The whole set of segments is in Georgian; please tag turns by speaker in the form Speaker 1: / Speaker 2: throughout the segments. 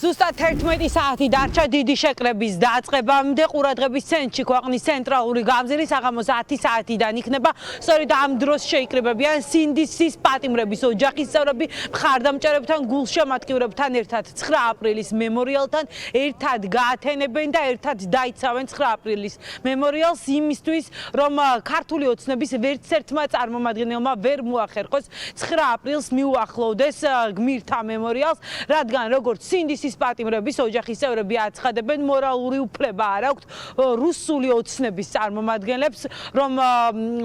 Speaker 1: ზუსტად 11 საათი დარჩა დიდი შეკრების დაწყებამდე ყურადღების ცენტრში ქვეყნის ცენტრალური გამზირი საღამოს 10 საათიდან იქნება. სწორედ ამ დროს შეიკრიბებიან სინდისის პატიმრების ოჯახის წევრები მხარდამჭერებთან, გულშემატკივრებთან ერთად 9 აპრილის მემორიალთან ერთად გაათენებენ და ერთად დაიცავენ 9 აპრილის მემორიალს იმისთვის, რომ ქართული ოცნების ვერცერთმა წარმომადგენელმა ვერ მოახერხოს 9 აპრილს მიუახლოვდეს გმირთა მემორიალს, რადგან როგორც სინდისის პატიმრების ოჯახის წევრები აცხადებენ, მორალური უფლება არ აქვთ რუსული ოცნების წარმომადგენლებს, რომ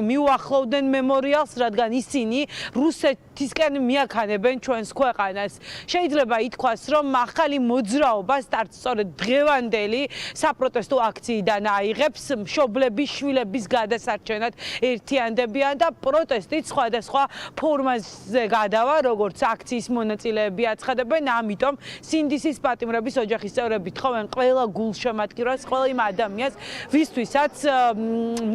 Speaker 1: მიუახლოვდნენ მემორიალს, რადგან ისინი რუსეთისკენ მიაქანებენ ჩვენს ქვეყანას. შეიძლება ითქვას, რომ ახალი მოძრაობა სტარტს სწორედ დღევანდელი საპროტესტო აქციიდან აიღებს, მშობლების, შვილების გადასარჩენად ერთიანდებიან და პროტესტით სხვადასხვა ფორმაზე გადავა, როგორც აქციის მონაწილეები აცხადებენ, ამიტომ სინდისის პატიმრების ოჯახის წევრები თხოვენ ყველა გულშემატკივრას, ყველა იმ ადამიანს, ვისთვისაც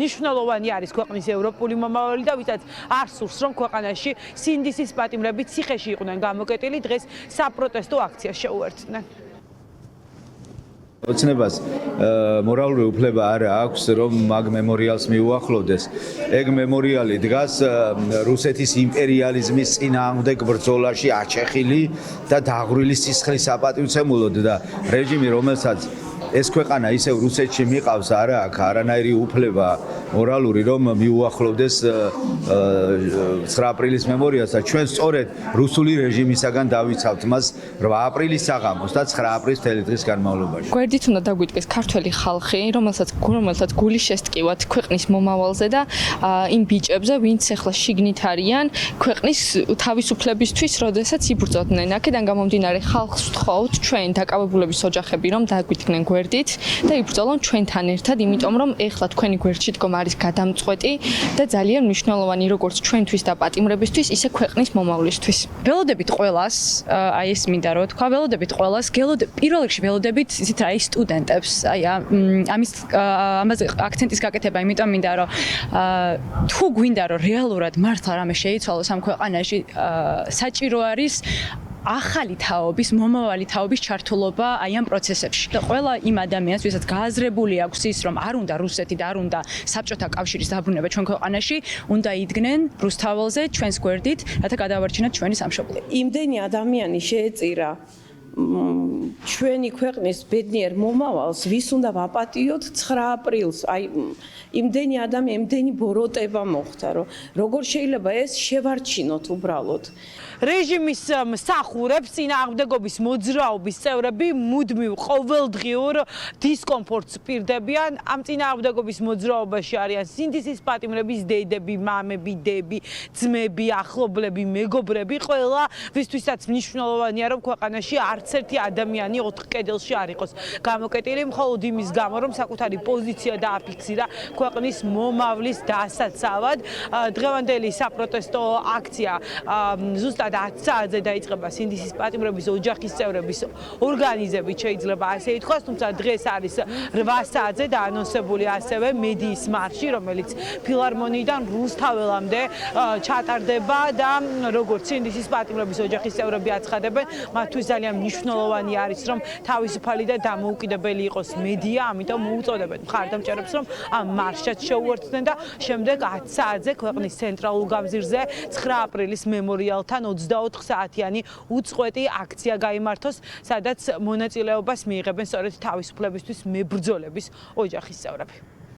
Speaker 1: მნიშვნელოვანი არის ქვეყნის ევროპული მომავალი და ვისაც არ სურს, რომ ქვეყანაში სინდისის პატიმრები ციხეში იყვნენ გამოკეტილი, დღეს საპროტესტო აქციას შეუერთდნენ.
Speaker 2: ოცნებას მორალური უფლება არ აქვს, რომ მაგ მემორიალს მიუახლოვდეს. ეგ მემორიალი დგას რუსეთის იმპერიალიზმის წინააღმდეგ ბრძოლაში აჩეხილი და დაღვრილი სისხლის საპატივცემულოდ და რეჟიმი, რომელსაც ეს ქვეყანა ისევ რუსეთში მიყავს, არ აქვს არანაირი უფლება მორალური, რომ მიუახლოვდეს 9 აპრილის მემორიალს და ჩვენ სწორედ რუსული რეჟიმისაგან დავიცავთ მას 8 აპრილის საღამოს და 9 აპრილის მთელი დღის განმავლობაში.
Speaker 3: გვერდით უნდა დაგვიტკეს ქართველი ხალხი, რომელსაც გული შესტკივათ ქვეყნის მომავალზე და იმ ბიჭებზე, ვინც ახლა შიგნით არიან, ქვეყნის თავისუფლებისთვის, როდესაც იბრძოდნენ. აქედან გამომდინარე ხალხს ვთხოვთ, ჩვენ დაკავებულების ოჯახები, რომ დაგვიტკნენ გვერდით და იბრძოლონ ჩვენთან ერთად, იმიტომ რომ ეხლა თქვენი გვერდში დგომა არის გადამწყვეტი და ძალიან მნიშვნელოვანი როგორც ჩვენთვის და პატიმრებისთვის, ისე ქვეყნის მომავლისთვის.
Speaker 4: ველოდებით ყველას, აი ეს მინდა რომ თქვა, ველოდებით ყველას, პირველ რიგში ველოდებით ისეთ აი სტუდენტებს, აი ამაზე აქცენტის გაკეთება, იმიტომ მინდა რომ თუ გვინდა რომ რეალურად მართლა რამე შეიცვალოს ამ ქვეყანაში, საჭირო არის ახალი თაობის, მომავალი თაობის ჩართულობა აი ამ პროცესებში. და ყველა იმ ადამიანს, ვისაც გააზრებული აქვს ის, რომ არ უნდა რუსეთი და არ უნდა საბჭოთა კავშირის დაბრუნება ჩვენ ქვეყანაში, უნდა იდგნენ რუსთაველზე ჩვენს გვერდით, რათა გადავარჩინოთ ჩვენი სამშობლო.
Speaker 5: იმდენი ადამიანი შეეწირა ჩვენი ქვეყნის ბედნიერ მომავალს, ვის უნდა ვაპატიოთ 9 აპრილს. აი იმდენი ადამიანი, იმდენი ბოროტება მოხდა, რომ როგორ შეიძლება ეს შევარჩინოთ უბრალოდ.
Speaker 1: რეჟიმის მსახურებს წინააღმდეგობის მოძრაობის წევრები მუდმივ ყოველდღიურ დისკომფორტს პირდებიან. ამ წინააღმდეგობის მოძრაობაში არიან სინდისის პატიმრების დედები, მამები, დები, ძმები, ახლობლები, მეგობრები, ყველა ვისთვისაც მნიშვნელოვანია, რომ ქვეყანაში არც ერთი ადამიანი 4 კედელში არ იყოს გამოკეტილი, მხოლოდ იმის გამო, რომ საკუთარი პოზიცია დააფიქსირა ქვეყნის მომავლის დასაცავად. დღევანდელი საპროტესტო აქცია ზუსტად 10 საათზე დაიწყება სინდისის პატიმრების ოჯახის წევრების ორგანიზებით, შეიძლება ასე ითქვას, თუმცა დღეს არის 8 საათზე დაანონსებული ასევე მედიის მარში, რომელიც ფილარმონიიდან რუსთაველამდე ჩატარდება და როგორც სინდისის პატიმრების ოჯახის წევრები აცხადებენ, მათთვის ძალიან მნიშვნელოვანი არის, რომ თავისუფალი და დამოუკიდებელი იყოს მედია, ამიტომ უწოდებენ მხარდამჭერებს, რომ ამ მარშად შეუერთდნენ და შემდეგ 10 საათზე ქვეყნის ცენტრალურ გამზირზე 9 აპრილის მემორიალთან 24 საათიანი უწყვეტი აქცია გაიმართოს, სადაც მონაწილეობას მიიღებენ სწორედ თავისუფლებისთვის მებრძოლების ოჯახის წევრები.